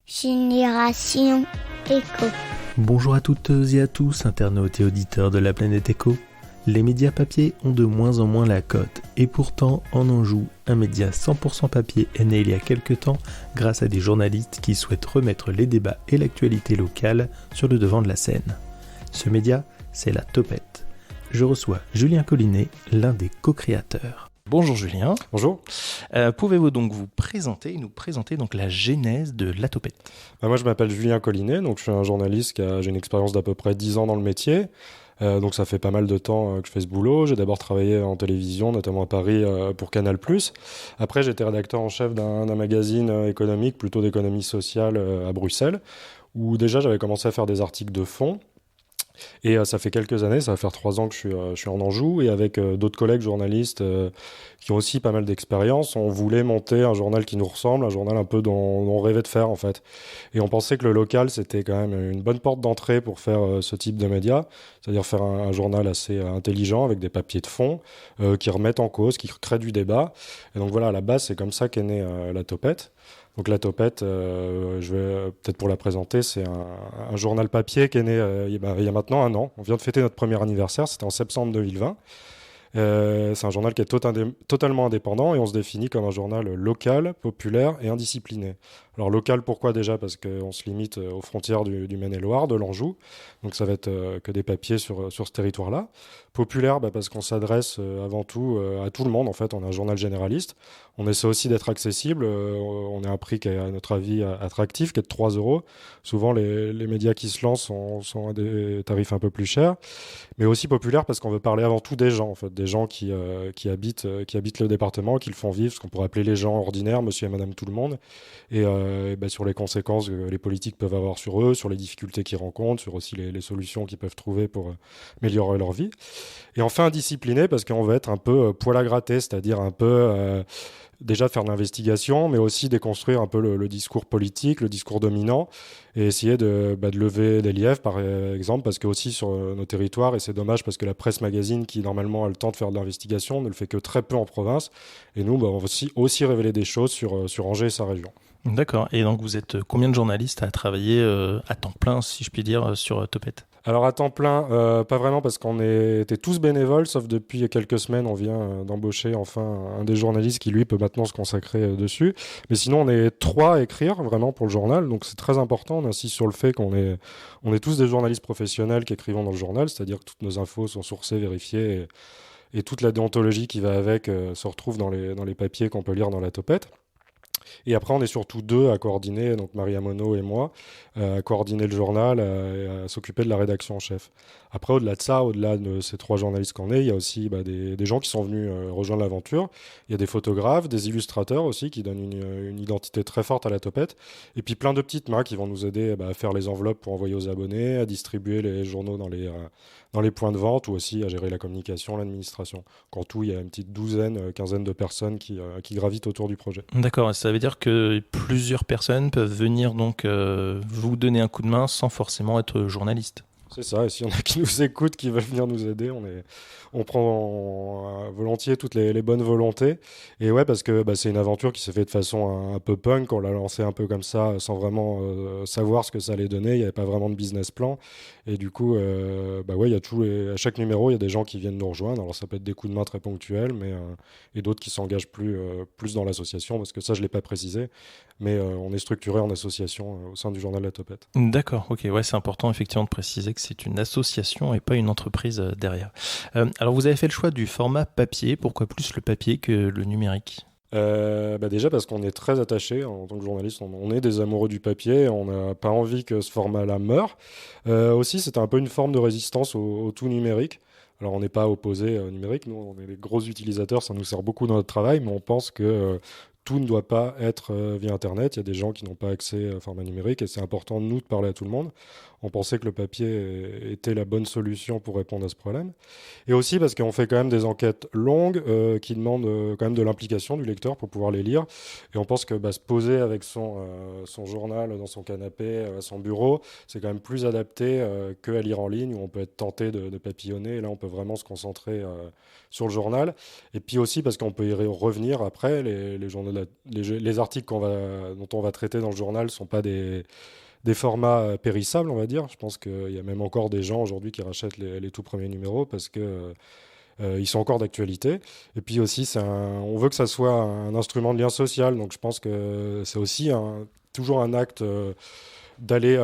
Génération Éco. Bonjour à toutes et à tous, internautes et auditeurs de la planète Éco. Les médias papier ont de moins en moins la cote, et pourtant en Anjou, un média 100% papier est né il y a quelques temps grâce à des journalistes qui souhaitent remettre les débats et l'actualité locale sur le devant de la scène. Ce média, c'est la Topette. Je reçois Julien Collinet, l'un des co-créateurs. Bonjour Julien. Bonjour. Pouvez-vous donc nous présenter donc la genèse de la Topette ? Moi je m'appelle Julien Collinet, donc je suis un journaliste j'ai une expérience d'à peu près 10 ans dans le métier. Donc ça fait pas mal de temps que je fais ce boulot. J'ai d'abord travaillé en télévision, notamment à Paris pour Canal+. Après j'étais rédacteur en chef d'un magazine économique, plutôt d'économie sociale à Bruxelles, où déjà j'avais commencé à faire des articles de fond. Et ça fait quelques années, ça va faire 3 ans que je suis en Anjou, et avec d'autres collègues journalistes qui ont aussi pas mal d'expérience, on voulait monter un journal qui nous ressemble, un journal un peu dont on rêvait de faire en fait. Et on pensait que le local c'était quand même une bonne porte d'entrée pour faire ce type de média, c'est-à-dire faire un journal assez intelligent avec des papiers de fond qui remettent en cause, qui créent du débat. Et donc voilà, à la base c'est comme ça qu'est née la Topette. Donc la Topette, je vais peut-être pour la présenter, c'est un journal papier qui est né il y a maintenant 1 an. On vient de fêter notre premier anniversaire, c'était en septembre 2020. C'est un journal qui est totalement indépendant et on se définit comme un journal local, populaire et indiscipliné. Alors local, pourquoi déjà ? Parce qu'on se limite aux frontières du Maine-et-Loire, de l'Anjou. Donc ça va être que des papiers sur ce territoire-là. Populaire, parce qu'on s'adresse avant tout à tout le monde. En fait, on est un journal généraliste. On essaie aussi d'être accessible. On a un prix qui est à notre avis attractif, qui est de 3 euros. Souvent, les médias qui se lancent sont à des tarifs un peu plus chers. Mais aussi populaire parce qu'on veut parler avant tout des gens, en fait, des gens qui habitent le département, qui le font vivre, ce qu'on pourrait appeler les gens ordinaires, monsieur et madame tout le monde, et sur les conséquences que les politiques peuvent avoir sur eux, sur les difficultés qu'ils rencontrent, sur aussi les solutions qu'ils peuvent trouver pour améliorer leur vie. Et enfin indiscipliné parce qu'on veut être un peu poil à gratter, c'est-à-dire un peu déjà faire de l'investigation, mais aussi déconstruire un peu le discours politique, le discours dominant, et essayer de lever des lièvres, par exemple, parce que aussi sur nos territoires, et c'est dommage parce que la presse magazine, qui normalement a le temps de faire de l'investigation, ne le fait que très peu en province, et nous, on va aussi révéler des choses sur Angers et sa région. D'accord, et donc vous êtes combien de journalistes à travailler à temps plein, si je puis dire, sur Topette ? Alors à temps plein, pas vraiment parce qu'on était tous bénévoles, sauf depuis quelques semaines, on vient d'embaucher enfin un des journalistes qui lui peut maintenant se consacrer dessus. Mais sinon on est 3 à écrire vraiment pour le journal, donc c'est très important, on insiste sur le fait qu'on est tous des journalistes professionnels qui écrivons dans le journal, c'est-à-dire que toutes nos infos sont sourcées, vérifiées, et toute la déontologie qui va avec se retrouve dans les papiers qu'on peut lire dans la Topette. Et après, on est surtout 2 à coordonner, donc Maria Monod et moi, à coordonner le journal et à s'occuper de la rédaction en chef. Après, au-delà de ça, au-delà de ces 3 journalistes qu'on est, il y a aussi des gens qui sont venus rejoindre l'aventure. Il y a des photographes, des illustrateurs aussi qui donnent une identité très forte à la Topette. Et puis plein de petites mains qui vont nous aider à faire les enveloppes pour envoyer aux abonnés, à distribuer les journaux dans les points de vente ou aussi à gérer la communication, l'administration. En tout, il y a une petite quinzaine de personnes qui gravitent autour du projet. D'accord, ça veut dire que plusieurs personnes peuvent venir donc vous donner un coup de main sans forcément être journaliste. C'est ça, et s'il y en a qui nous écoutent, qui veulent venir nous aider, on prend volontiers toutes les bonnes volontés. Et ouais, parce que c'est une aventure qui s'est faite de façon un peu punk, on l'a lancé un peu comme ça, sans vraiment savoir ce que ça allait donner, il n'y avait pas vraiment de business plan. Et du coup, il y a à chaque numéro, il y a des gens qui viennent nous rejoindre. Alors ça peut être des coups de main très ponctuels, et d'autres qui s'engagent plus dans l'association, parce que ça, je ne l'ai pas précisé. Mais on est structuré en association au sein du journal La Topette. D'accord, ok, ouais, c'est important effectivement de préciser que c'est une association et pas une entreprise derrière. Alors vous avez fait le choix du format papier, pourquoi plus le papier que le numérique ? Déjà parce qu'on est très attaché en tant que journaliste, on est des amoureux du papier, on n'a pas envie que ce format-là meure. Aussi, c'était un peu une forme de résistance au tout numérique. Alors on n'est pas opposé au numérique, nous on est des gros utilisateurs, ça nous sert beaucoup dans notre travail, mais on pense que tout ne doit pas être via Internet. Il y a des gens qui n'ont pas accès au format numérique et c'est important, nous, de parler à tout le monde. On pensait que le papier était la bonne solution pour répondre à ce problème. Et aussi parce qu'on fait quand même des enquêtes longues qui demandent quand même de l'implication du lecteur pour pouvoir les lire. Et on pense que se poser avec son journal dans son canapé, à son bureau, c'est quand même plus adapté qu'à lire en ligne où on peut être tenté de papillonner. Et là, on peut vraiment se concentrer sur le journal. Et puis aussi parce qu'on peut y revenir après. Les journalistes les articles dont on va traiter dans le journal ne sont pas des formats périssables, on va dire. Je pense qu'il y a même encore des gens aujourd'hui qui rachètent les tout premiers numéros parce que ils sont encore d'actualité. Et puis aussi, on veut que ça soit un instrument de lien social. Donc je pense que c'est aussi toujours un acte d'aller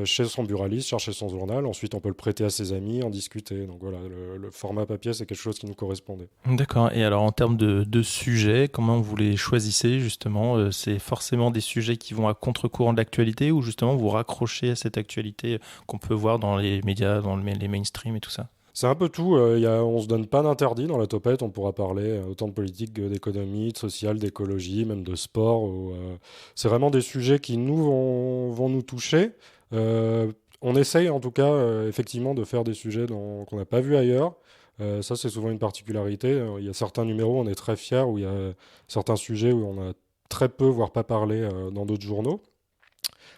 chez son buraliste, chercher son journal. Ensuite, on peut le prêter à ses amis, en discuter. Donc voilà, le format papier, c'est quelque chose qui nous correspondait. D'accord. Et alors, en termes de sujets, comment vous les choisissez, justement? C'est forcément des sujets qui vont à contre-courant de l'actualité ou justement vous raccrochez à cette actualité qu'on peut voir dans les médias, dans les mainstream et tout ça? C'est un peu tout. On se donne pas d'interdit dans la topette. On pourra parler autant de politique que d'économie, de social, d'écologie, même de sport. C'est vraiment des sujets qui vont nous toucher. On essaye en tout cas effectivement de faire des sujets qu'on n'a pas vus ailleurs. Ça, c'est souvent une particularité. Il y a certains numéros où on est très fiers, où il y a certains sujets où on a très peu, voire pas parlé dans d'autres journaux.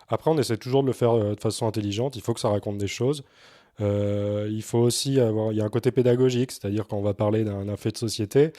Après, on essaie toujours de le faire de façon intelligente. Il faut que ça raconte des choses. Il faut aussi il y a un côté pédagogique, c'est-à-dire quand on va parler d'un fait de société,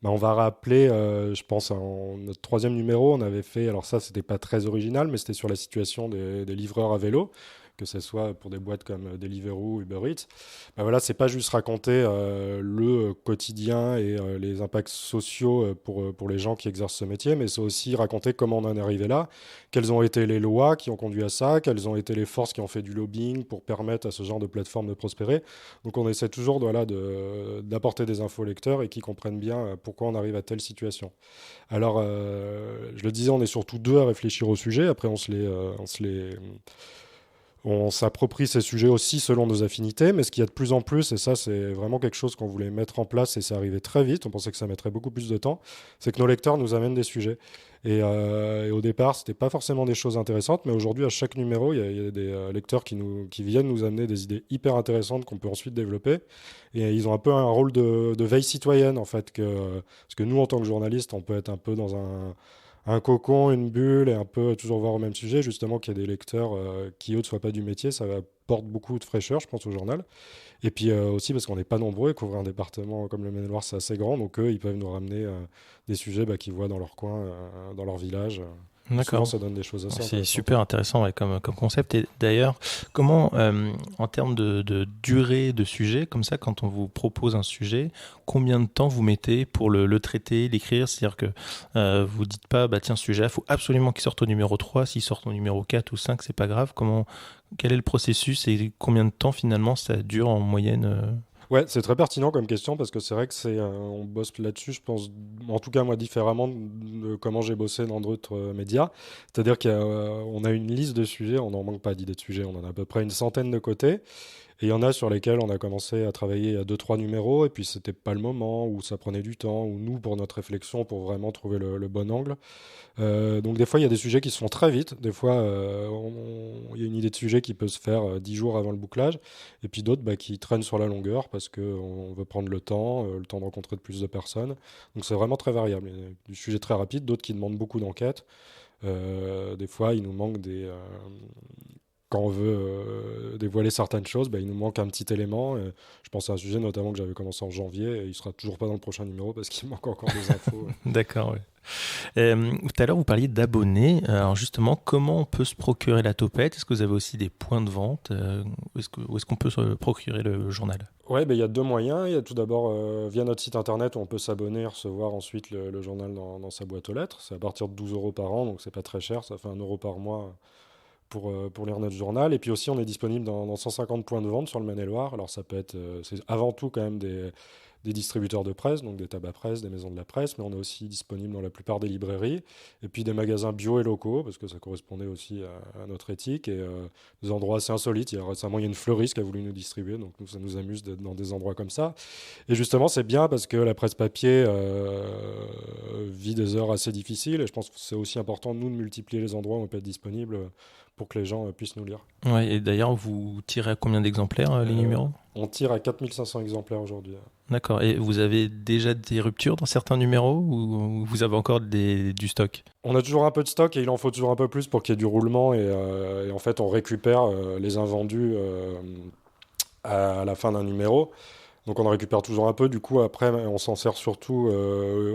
on va rappeler, je pense, notre 3e numéro, on avait fait, alors ça, c'était pas très original, mais c'était sur la situation des livreurs à vélo, que ce soit pour des boîtes comme Deliveroo, Uber Eats. Voilà, c'est pas juste raconter le quotidien et les impacts sociaux pour les gens qui exercent ce métier, mais c'est aussi raconter comment on en est arrivé là, quelles ont été les lois qui ont conduit à ça, quelles ont été les forces qui ont fait du lobbying pour permettre à ce genre de plateforme de prospérer. Donc on essaie toujours d'apporter des infos aux lecteurs et qu'ils comprennent bien pourquoi on arrive à telle situation. Alors, je le disais, on est surtout 2 à réfléchir au sujet. Après, on s'approprie ces sujets aussi selon nos affinités, mais ce qu'il y a de plus en plus, et ça c'est vraiment quelque chose qu'on voulait mettre en place et c'est arrivé très vite, on pensait que ça mettrait beaucoup plus de temps, c'est que nos lecteurs nous amènent des sujets. Et au départ, c'était pas forcément des choses intéressantes, mais aujourd'hui, à chaque numéro, il y a des lecteurs qui viennent nous amener des idées hyper intéressantes qu'on peut ensuite développer. Et ils ont un peu un rôle de veille citoyenne, en fait, parce que nous, en tant que journalistes, on peut être un peu dans un cocon, une bulle, et un peu toujours voir au même sujet, justement qu'il y a des lecteurs qui, eux, ne soient pas du métier, ça apporte beaucoup de fraîcheur, je pense, au journal. Et puis aussi parce qu'on n'est pas nombreux, et couvrir un département comme le Maine-et-Loire, c'est assez grand, donc eux, ils peuvent nous ramener des sujets qu'ils voient dans leur coin, dans leur village. Souvent, ça donne des choses assez intéressantes. C'est super intéressant comme concept. Et d'ailleurs, comment, en termes de durée de sujet, comme ça, quand on vous propose un sujet, combien de temps vous mettez pour le traiter, l'écrire? C'est-à-dire que vous dites pas, tiens, ce sujet, il faut absolument qu'il sorte au numéro 3, s'il sort au numéro 4 ou 5, c'est pas grave. Quel est le processus et combien de temps finalement ça dure en moyenne Ouais, c'est très pertinent comme question parce que c'est vrai que on bosse là-dessus, je pense, en tout cas moi différemment de comment j'ai bossé dans d'autres médias. C'est-à-dire qu'on a une liste de sujets, on n'en manque pas d'idées de sujets, on en a à peu près une centaine de côtés. Et il y en a sur lesquels on a commencé à travailler à 2-3 numéros, et puis c'était pas le moment, ou ça prenait du temps, ou nous, pour notre réflexion, pour vraiment trouver le bon angle. Donc des fois, il y a des sujets qui se font très vite. Des fois, il y a une idée de sujet qui peut se faire 10 jours avant le bouclage, et puis d'autres qui traînent sur la longueur parce qu'on veut prendre le temps de rencontrer de plus de personnes. Donc c'est vraiment très variable. Il y a du sujet très rapide, d'autres qui demandent beaucoup d'enquête. Des fois, il nous manque quand on veut dévoiler certaines choses, il nous manque un petit élément. Je pense à un sujet notamment que j'avais commencé en janvier, et il sera toujours pas dans le prochain numéro parce qu'il manque encore des infos. D'accord, oui. Tout à l'heure, vous parliez d'abonnés. Alors justement, comment on peut se procurer la topette? Est-ce que vous avez aussi des points de vente? Où est-ce qu'on peut se procurer le journal? Ouais, il y a 2 moyens. Il y a tout d'abord via notre site internet où on peut s'abonner et recevoir ensuite le journal dans sa boîte aux lettres. C'est à partir de 12 € par an, donc c'est pas très cher, ça fait 1 € par mois pour lire notre journal. Et puis aussi, on est disponible dans 150 points de vente sur le Maine-et-Loire. Alors ça peut être, c'est avant tout quand même des distributeurs de presse, donc des tabacs presse, des maisons de la presse, mais on est aussi disponible dans la plupart des librairies, et puis des magasins bio et locaux, parce que ça correspondait aussi à notre éthique, et des endroits assez insolites. Récemment, il y a une fleuriste qui a voulu nous distribuer, donc nous, ça nous amuse d'être dans des endroits comme ça. Et justement, c'est bien parce que la presse papier vit des heures assez difficiles, et je pense que c'est aussi important, nous, de multiplier les endroits où on peut être disponible pour que les gens puissent nous lire. Ouais, et d'ailleurs, vous tirez à combien d'exemplaires les numéros? On tire à 4500 exemplaires aujourd'hui. D'accord. Et vous avez déjà des ruptures dans certains numéros ou vous avez encore du stock? On a toujours un peu de stock et il en faut toujours un peu plus pour qu'il y ait du roulement. Et en fait, on récupère les invendus à la fin d'un numéro. Donc on en récupère toujours un peu. Du coup, après, on s'en sert surtout.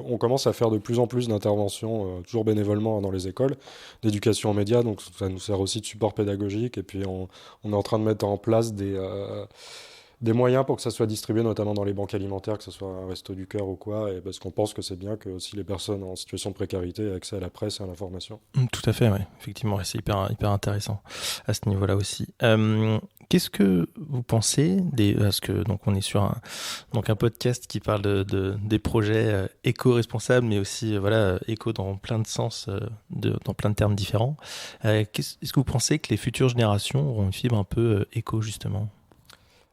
On commence à faire de plus en plus d'interventions, toujours bénévolement dans les écoles, d'éducation aux médias. Donc ça nous sert aussi de support pédagogique. Et puis on est en train de mettre en place des moyens pour que ça soit distribué, notamment dans les banques alimentaires, que ce soit un Resto du Cœur ou quoi, et parce qu'on pense que c'est bien que aussi les personnes en situation de précarité aient accès à la presse et à l'information. Tout à fait, oui. Effectivement, c'est hyper intéressant à ce niveau-là aussi. Qu'est-ce que vous pensez parce que donc on est sur un podcast qui parle des projets éco-responsables, mais aussi éco dans plein de sens, dans plein de termes différents. Est-ce que vous pensez que les futures générations auront une fibre un peu éco justement?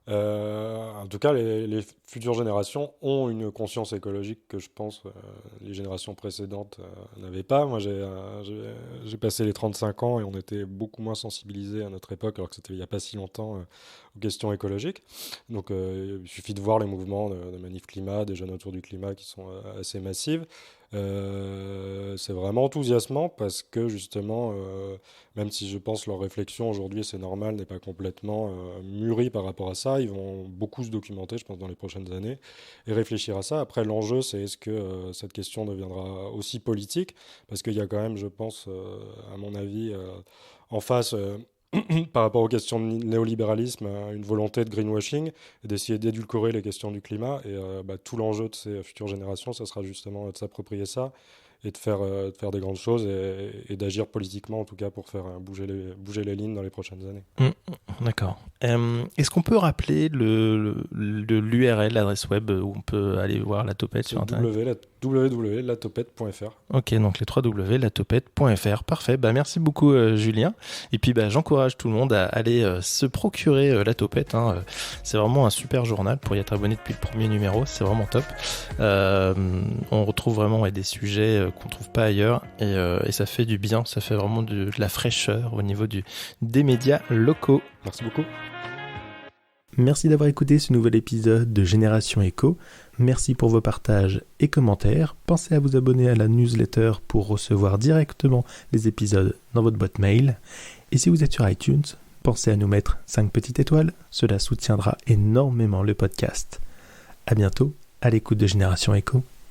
En tout cas, les futures générations ont une conscience écologique que je pense les générations précédentes n'avaient pas. Moi, j'ai passé les 35 ans et on était beaucoup moins sensibilisés à notre époque, alors que c'était il n'y a pas si longtemps, aux questions écologiques. Donc, il suffit de voir les mouvements de Manif Climat, des jeunes autour du climat qui sont assez massifs. C'est vraiment enthousiasmant parce que justement, même si je pense leur réflexion aujourd'hui, c'est normal, n'est pas complètement mûrie par rapport à ça, ils vont beaucoup se documenter, je pense, dans les prochaines années et réfléchir à ça. Après, l'enjeu, c'est est-ce que cette question deviendra aussi politique, parce qu'il y a quand même, je pense, à mon avis, en face... par rapport aux questions de néolibéralisme, une volonté de greenwashing et d'essayer d'édulcorer les questions du climat. Et tout l'enjeu de ces futures générations, ça sera justement de s'approprier ça et de faire des grandes choses et d'agir politiquement, en tout cas, pour faire bouger les lignes dans les prochaines années. D'accord. Est-ce qu'on peut rappeler l'URL, l'adresse web où on peut aller voir La Topette sur Internet? www.latopette.fr. Ok, donc les 3W, latopette.fr. Parfait. Merci beaucoup, Julien. Et puis, j'encourage tout le monde à aller se procurer La Topette. C'est vraiment un super journal pour y être abonné depuis le premier numéro. C'est vraiment top. On retrouve vraiment des sujets qu'on ne trouve pas ailleurs et ça fait du bien. Ça fait vraiment de la fraîcheur au niveau des médias locaux. Merci beaucoup. Merci d'avoir écouté ce nouvel épisode de Génération Éco. Merci pour vos partages et commentaires. Pensez à vous abonner à la newsletter pour recevoir directement les épisodes dans votre boîte mail. Et si vous êtes sur iTunes, pensez à nous mettre 5 petites étoiles. Cela soutiendra énormément le podcast. À bientôt à l'écoute de Génération Éco.